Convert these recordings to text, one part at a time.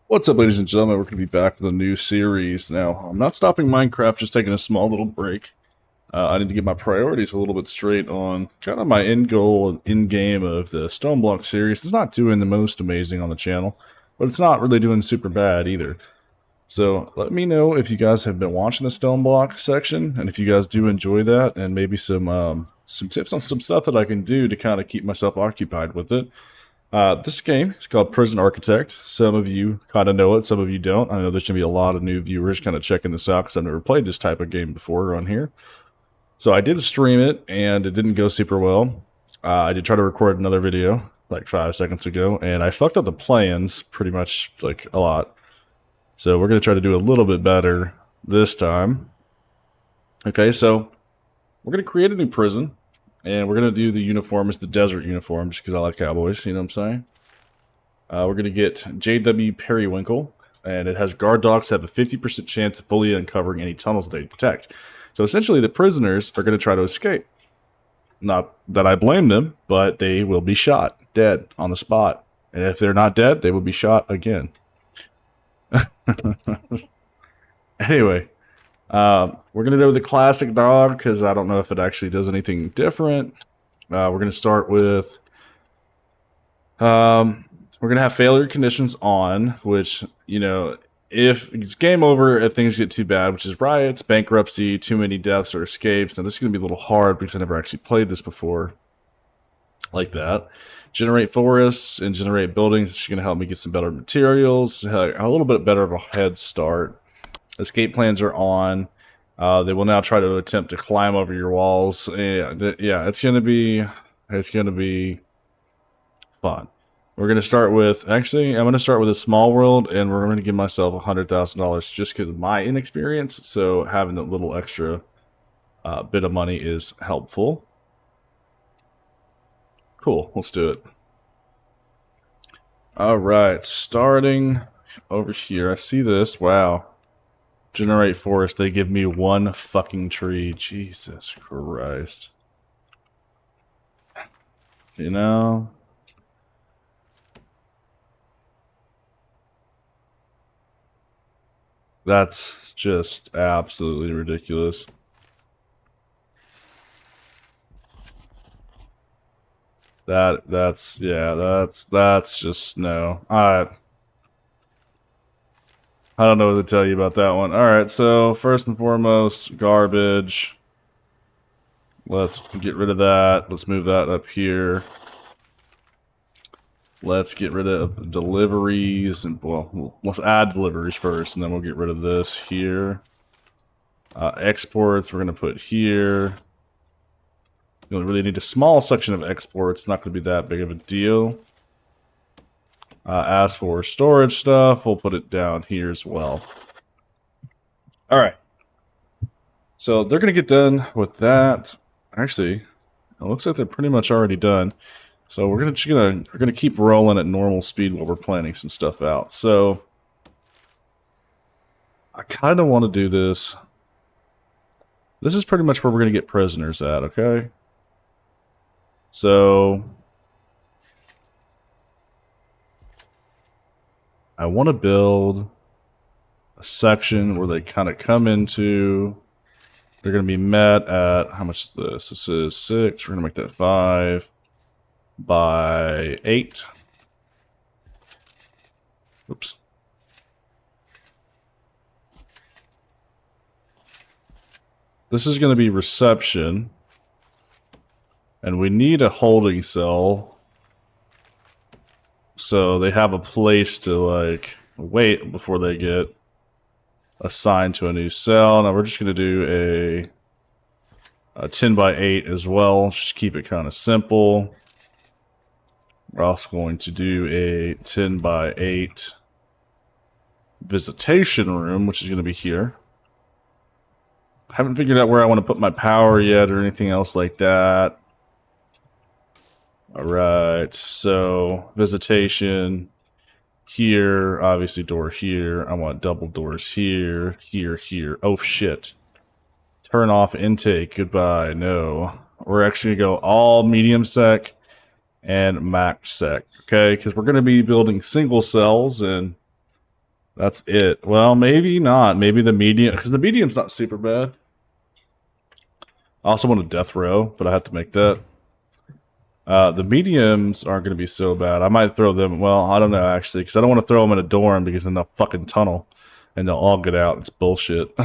What's up, ladies and gentlemen? We're going to be back with a new series. Now, I'm not stopping Minecraft, just taking a small little break. I need to get my priorities a little bit straight on kind of my end goal and end game of the Stone Block series. It's not doing the most amazing on the channel, but it's not really doing super bad either. So let me know if you guys have been watching the Stone Block section, and if you guys do enjoy that, and maybe some tips on some stuff that I can do to kind of keep myself occupied with it. This game is called Prison Architect. Some of you kind of know it, some of you don't. I know there's going to be a lot of new viewers kind of checking this out because I've never played this type of game before on here. So I did stream it, and it didn't go super well. I did try to record another video like 5 seconds ago, and I fucked up the plans pretty much like a lot. So we're going to try to do a little bit better this time. Okay, so we're going to create a new prison. And we're going to do the uniform as the desert uniform, just because I like cowboys, you know what I'm saying? We're going to get J.W. Periwinkle, and it has guard dogs that have a 50% chance of fully uncovering any tunnels they protect. So essentially, the prisoners are going to try to escape. Not that I blame them, but they will be shot, dead, on the spot. And if they're not dead, they will be shot again. Anyway. We're going to go with the classic dog because I don't know if it actually does anything different. We're going to start with, we're going to have failure conditions on, which, you know, if it's game over, if things get too bad, which is riots, bankruptcy, too many deaths or escapes. Now, this is going to be a little hard because I never actually played this before like that. Generate forests and generate buildings. It's going to help me get some better materials, a little bit better of a head start. Escape plans are on. They will now try to attempt to climb over your walls. Yeah, it's gonna be fun. We're gonna start with I'm gonna start with a small world, and we're gonna give myself $100,000 just because of my inexperience. So having a little extra bit of money is helpful. Cool, let's do it. All right, starting over here. I see this. Wow. Generate forest, they give me one fucking tree. Jesus Christ. You know? That's just absolutely ridiculous. That's just no. I don't know what to tell you about that one. Alright, so first and foremost, garbage. Let's get rid of that. Let's move that up here. Let's get rid of deliveries. And well, let's add deliveries first, and then we'll get rid of this here. Exports, we're going to put here. You really need a small section of exports. Not going to be that big of a deal. As for storage stuff, we'll put it down here as well. Alright. So they're going to get done with that. Actually, it looks like they're pretty much already done. So we're gonna keep rolling at normal speed while we're planning some stuff out. So I kind of want to do this. This is pretty much where we're going to get prisoners at, okay? So I want to build a section where they kind of come into. They're going to be met at, how much is this? This is 6. We're going to make that 5 by 8. Oops. This is going to be reception. And we need a holding cell. So they have a place to, like, wait before they get assigned to a new cell. Now we're just going to do a 10 by 8 as well. Just keep it kind of simple. We're also going to do a 10 by 8 visitation room, which is going to be here. I haven't figured out where I want to put my power yet or anything else like that. Alright, so visitation here, obviously door here. I want double doors here, here. Oh shit. Turn off intake, goodbye, no. We're actually going to go all medium sec and max sec, okay? Because we're going to be building single cells, and That's it. Well, maybe not. Maybe the medium, because the medium's not super bad. I also want a death row, but I have to make that. The mediums aren't going to be so bad. I might throw them. Well, I don't know actually, because I don't want to throw them in a dorm because then they'll fucking tunnel, and they'll all get out. It's bullshit.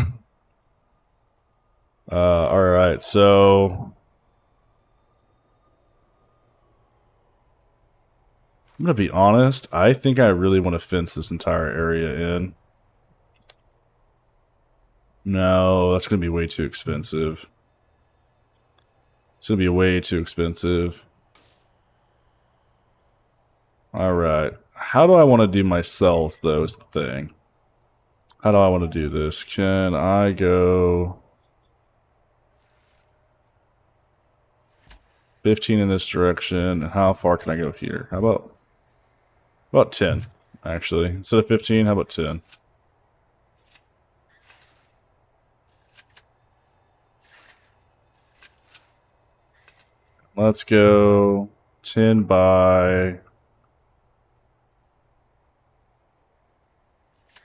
All right, so I'm gonna be honest. I think I really want to fence this entire area in. No, that's gonna be way too expensive. It's gonna be way too expensive. All right. How do I want to do my cells, though, is the thing. How do I want to do this? Can I go 15 in this direction? And how far can I go here? How about 10, actually. Instead of 15, how about 10? Let's go 10 by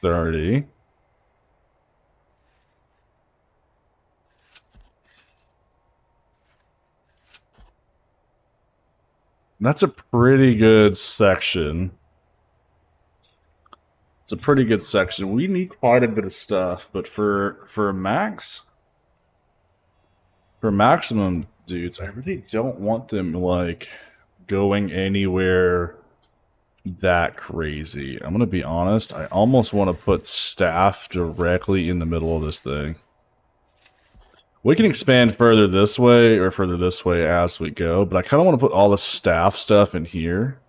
30. That's a pretty good section. It's a pretty good section. We need quite a bit of stuff, but for maximum dudes, I really don't want them like going anywhere that crazy. I'm gonna be honest. I almost want to put staff directly in the middle of this thing. We can expand further this way or further this way as we go, but I kind of want to put all the staff stuff in here.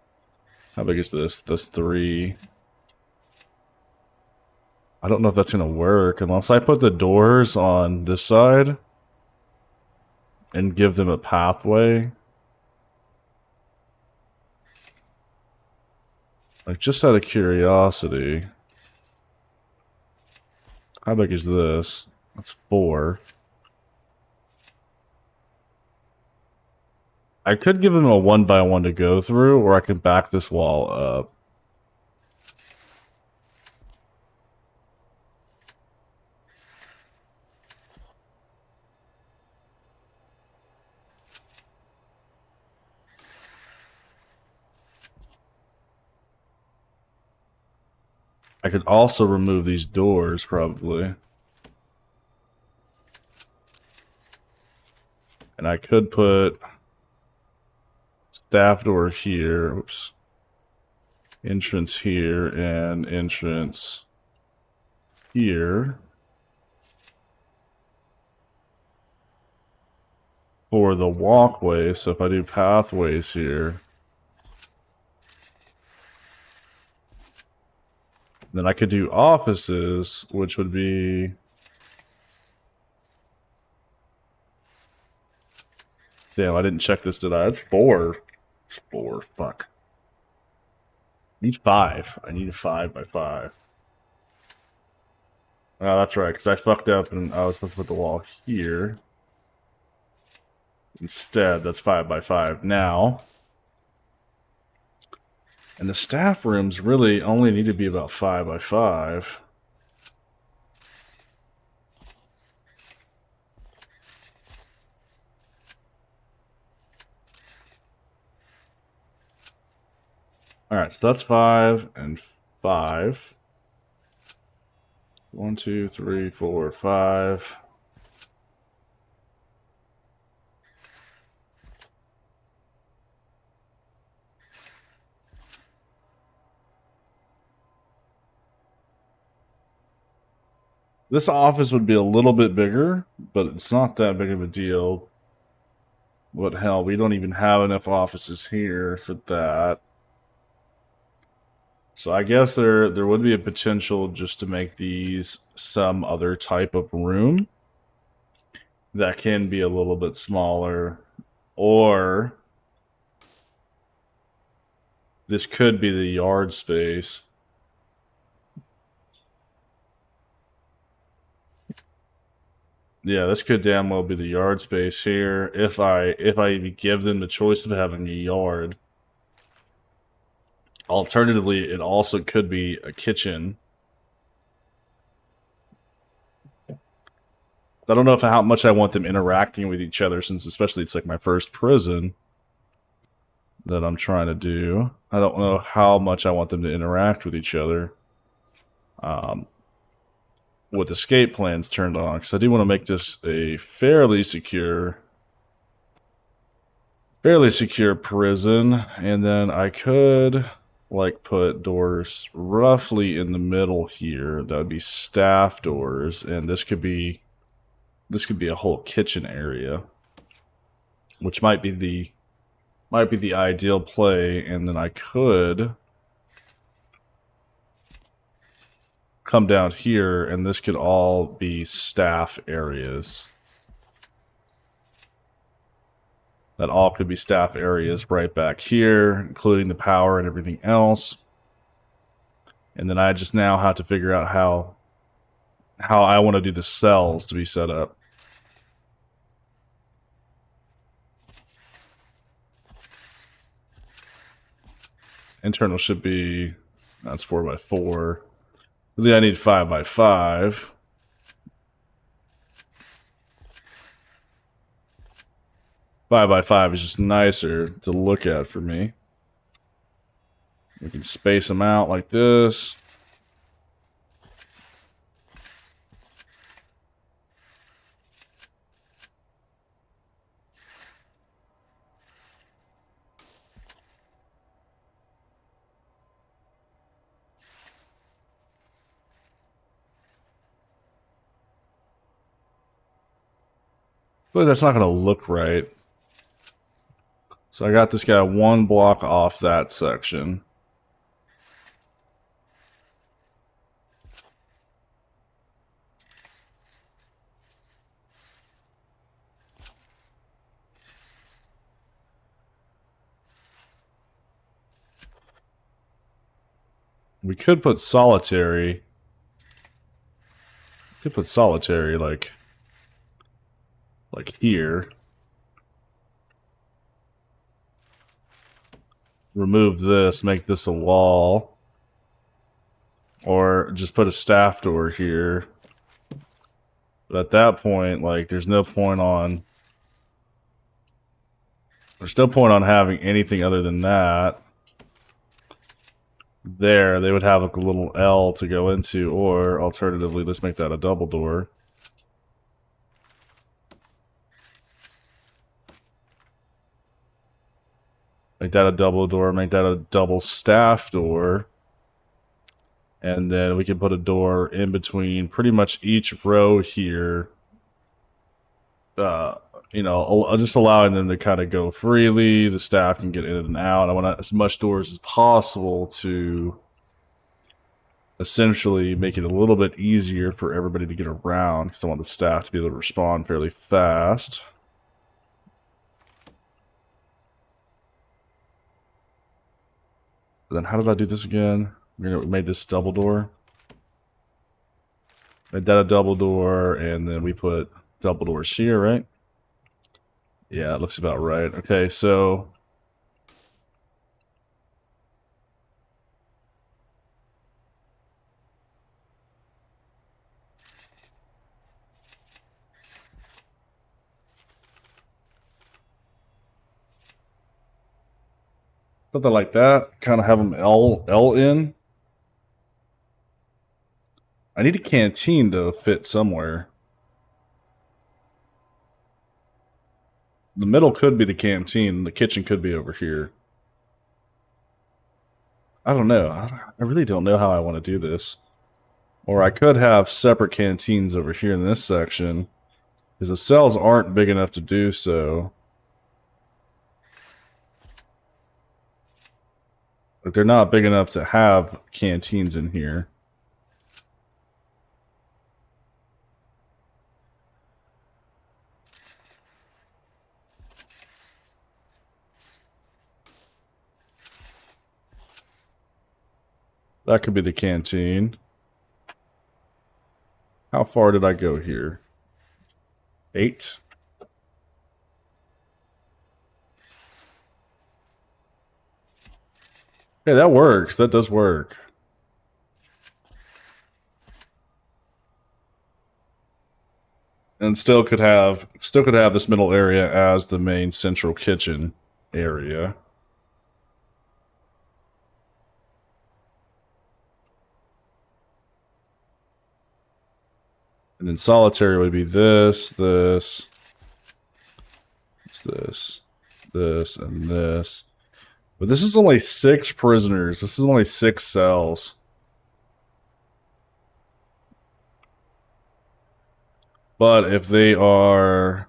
How big is this? This 3. I don't know if that's going to work unless I put the doors on this side and give them a pathway. Like, just out of curiosity. How big is this? That's 4. I could give them a 1x1 to go through, or I could back this wall up. I could also remove these doors, probably. And I could put staff door here. Oops. Entrance here and entrance here. For the walkway, so if I do pathways here, then I could do offices, which would be... Damn, I didn't check this, did I? It's 4. It's 4, fuck. I need 5. I need a 5x5. Oh, that's right, because I fucked up and I was supposed to put the wall here. Instead, that's 5x5 now. And the staff rooms really only need to be about 5x5. Alright, so that's 5 and 5. 1, 2, 3, 4, 5. This office would be a little bit bigger, but it's not that big of a deal. What hell, we don't even have enough offices here for that. So I guess there would be a potential just to make these some other type of room that can be a little bit smaller, or this could be the yard space. Yeah, this could damn well be the yard space here if I give them the choice of having a yard. Alternatively, it also could be a kitchen I don't know if how much I want them interacting with each other, since especially it's like my first prison that I'm trying to do. I don't know how much I want them to interact with each other. With escape plans turned on, because I do want to make this a fairly secure prison, and then I could like put doors roughly in the middle here. That would be staff doors, and this could be a whole kitchen area, which might be the ideal play. And then I could come down here, and this could all be staff areas. That all could be staff areas right back here, including the power and everything else. And then I just now have to figure out how I want to do the cells to be set up. Internal should be, that's 4x4. Then I need 5x5. 5x5 is just nicer to look at for me. We can space them out like this. But that's not going to look right. So I got this guy one block off that section. We could put solitary. Like here. Remove this, make this a wall. Or just put a staff door here. But at that point, like, there's no point on having anything other than that. There, they would have like a little L to go into, or alternatively, let's make that a double door. Make that a double door, make that a double staff door. And then we can put a door in between pretty much each row here. You know, just allowing them to kind of go freely. The staff can get in and out. I want as much doors as possible to essentially make it a little bit easier for everybody to get around, because I want the staff to be able to respond fairly fast. Then how did I do this again? We made this double door. Made that a double door, and then we put double doors here, right? Yeah, it looks about right. Okay, so something like that. Kind of have them L in. I need a canteen to fit somewhere. The middle could be the canteen. The kitchen could be over here. I don't know. I really don't know how I want to do this. Or I could have separate canteens over here in this section, because the cells aren't big enough to do so. But they're not big enough to have canteens in here. That could be the canteen. How far did I go here? 8? Yeah, that works. That does work. and still could have this middle area as the main central kitchen area. And then solitary would be this, this, and this. But this is only 6 prisoners. This is only 6 cells. But if they're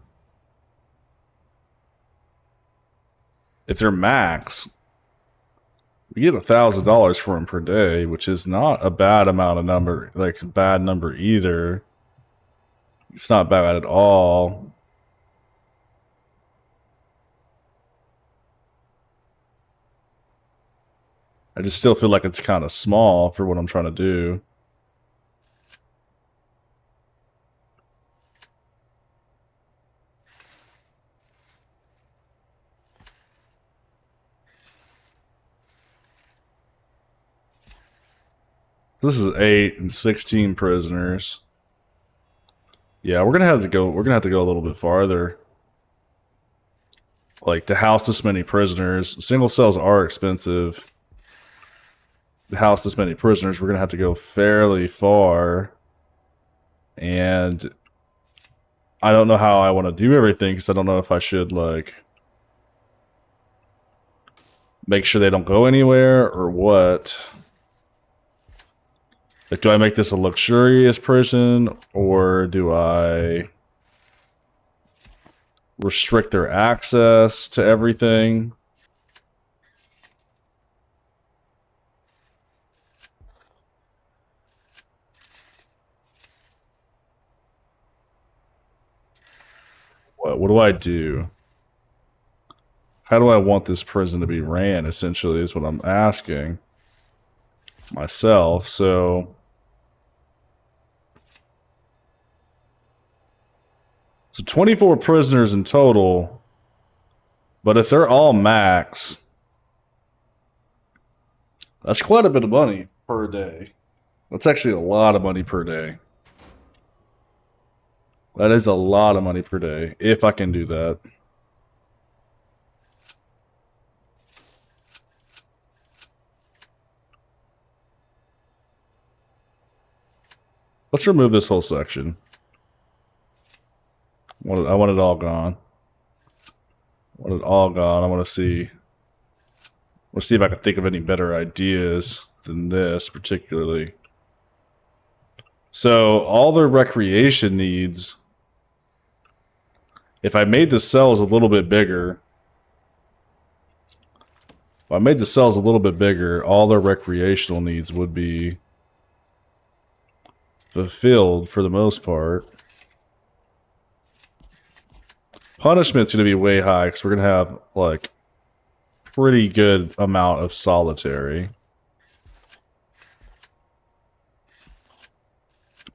max, we get $1,000 for them per day, which is not a bad amount of number, like bad number either. It's not bad at all. I just still feel like it's kind of small for what I'm trying to do. This is 8 and 16 prisoners. Yeah, we're gonna have to go a little bit farther. Like, to house this many prisoners, single cells are expensive. To house this many prisoners, we're gonna have to go fairly far. And I don't know how I want to do everything, because I don't know if I should, like, make sure they don't go anywhere or what. Like, do I make this a luxurious prison, or do I restrict their access to everything? What do I do? How do I want this prison to be ran, essentially, is what I'm asking myself. So 24 prisoners in total, but if they're all max, that's quite a bit of money per day. That's actually a lot of money per day. That is a lot of money per day, if I can do that. Let's remove this whole section. I want it all gone. I want it all gone. I want to see. Let's see if I can think of any better ideas than this, particularly. So, all their recreation needs, if I made the cells a little bit bigger, all their recreational needs would be fulfilled for the most part. Punishment's going to be way high because we're going to have, like, pretty good amount of solitary.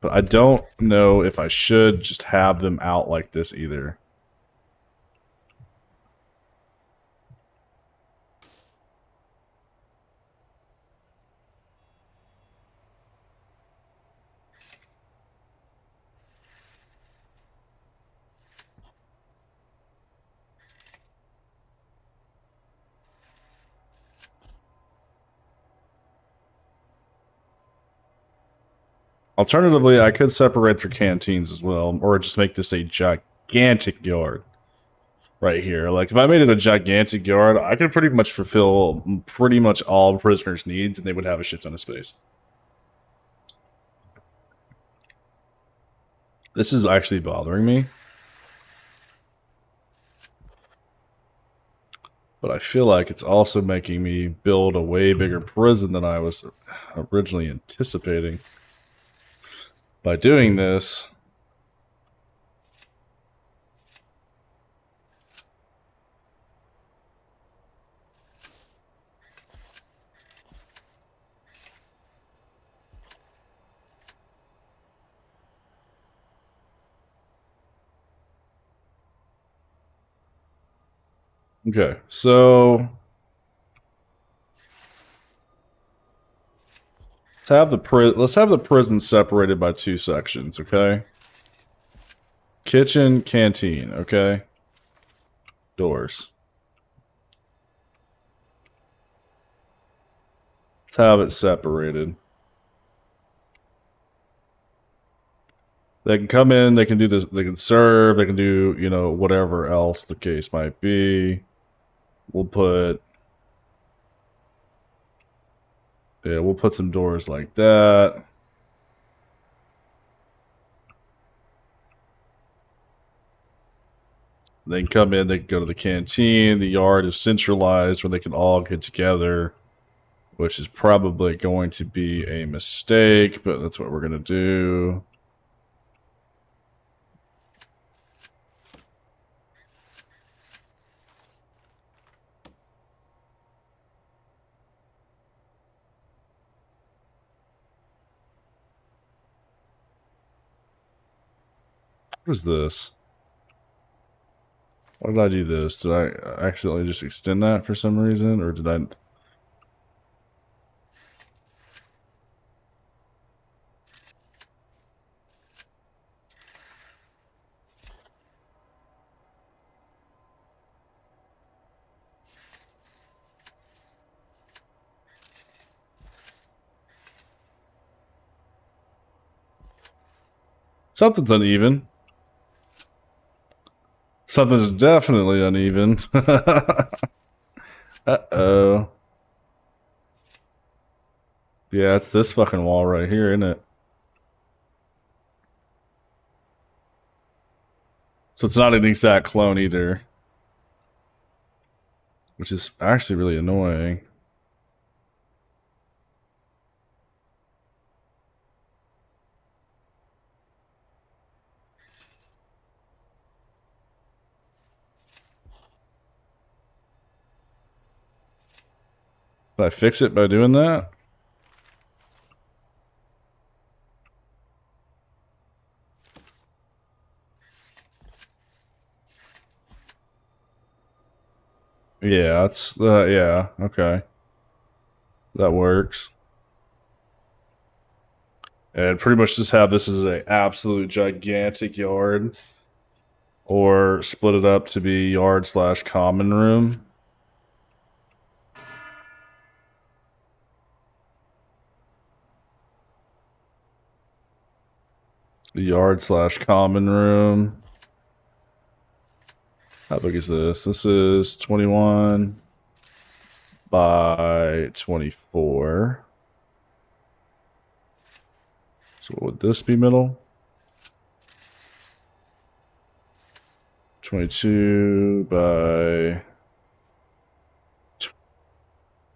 But I don't know if I should just have them out like this either. Alternatively, I could separate their canteens as well, or just make this a gigantic yard right here. Like, if I made it a gigantic yard, I could pretty much fulfill pretty much all prisoners' needs, and they would have a shit ton of space. This is actually bothering me. But I feel like it's also making me build a way bigger prison than I was originally anticipating. By doing this, okay, so let's have the prison separated by 2 sections, okay? kitchen, canteen, okay? Doors. Let's have it separated. They can come in, they can do this, they can serve, they can do, you know, whatever else the case might be. We'll put some doors like that. They can come in, they can go to the canteen. The yard is centralized where they can all get together, which is probably going to be a mistake, but that's what we're going to do. What is this? Why did I do this? Did I accidentally just extend that for some reason? Or did I... Something's uneven. Something's definitely uneven. Uh-oh. Yeah, it's this fucking wall right here, isn't it? So it's not an exact clone either. Which is actually really annoying. Did I fix it by doing that? Yeah, that's yeah, okay. That works. And pretty much just have this as an absolute gigantic yard. Or split it up to be yard / common room. The yard / common room. How big is this? This is 21 by 24. So what would this be middle? 22 by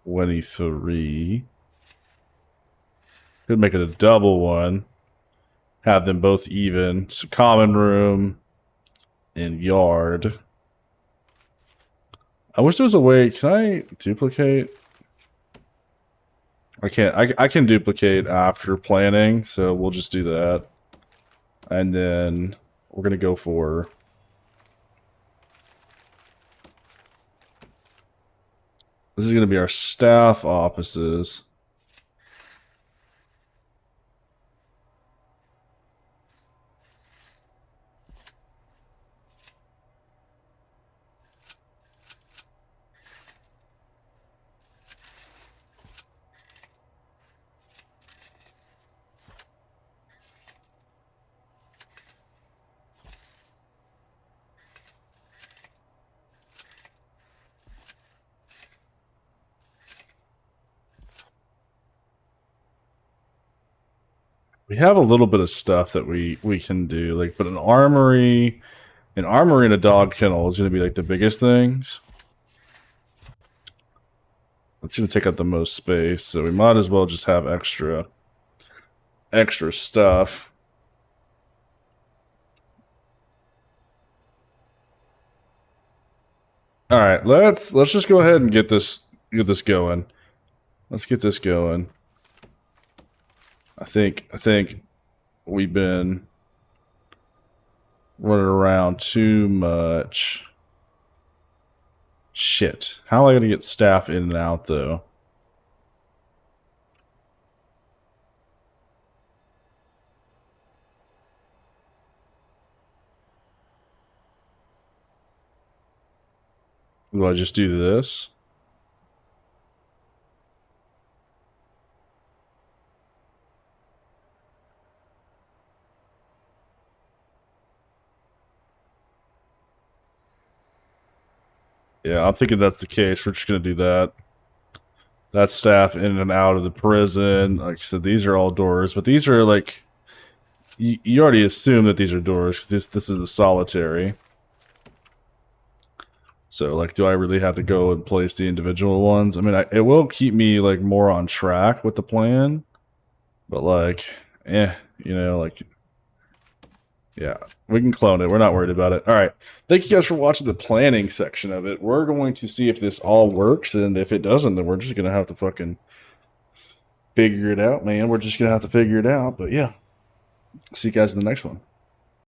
23. Could make it a double one. Have them both even. So common room and yard. I wish there was a way. Can I duplicate? I can't. I can duplicate after planning, so we'll just do that. And then we're going to go for... This is going to be our staff offices. We have a little bit of stuff that we can do, like, but an armory and a dog kennel is going to be like the biggest things. It's going to take up the most space, so we might as well just have extra stuff. All right, let's just go ahead and get this going. Let's get this going. I think we've been running around too much. Shit. How am I gonna get staff in and out though? Do I just do this? Yeah, I'm thinking that's the case. We're just gonna do that. That's staff in and out of the prison. Like I said, these are all doors, but these are like you already assume that these are doors. This is the solitary. So like, do I really have to go and place the individual ones? I mean, it will keep me like more on track with the plan, but like, like, yeah, we can clone it. We're not worried about it. All right. Thank you guys for watching the planning section of it. We're going to see if this all works, and if it doesn't, then we're just gonna have to fucking figure it out, man. We're just gonna have to figure it out. But yeah, see you guys in the next one.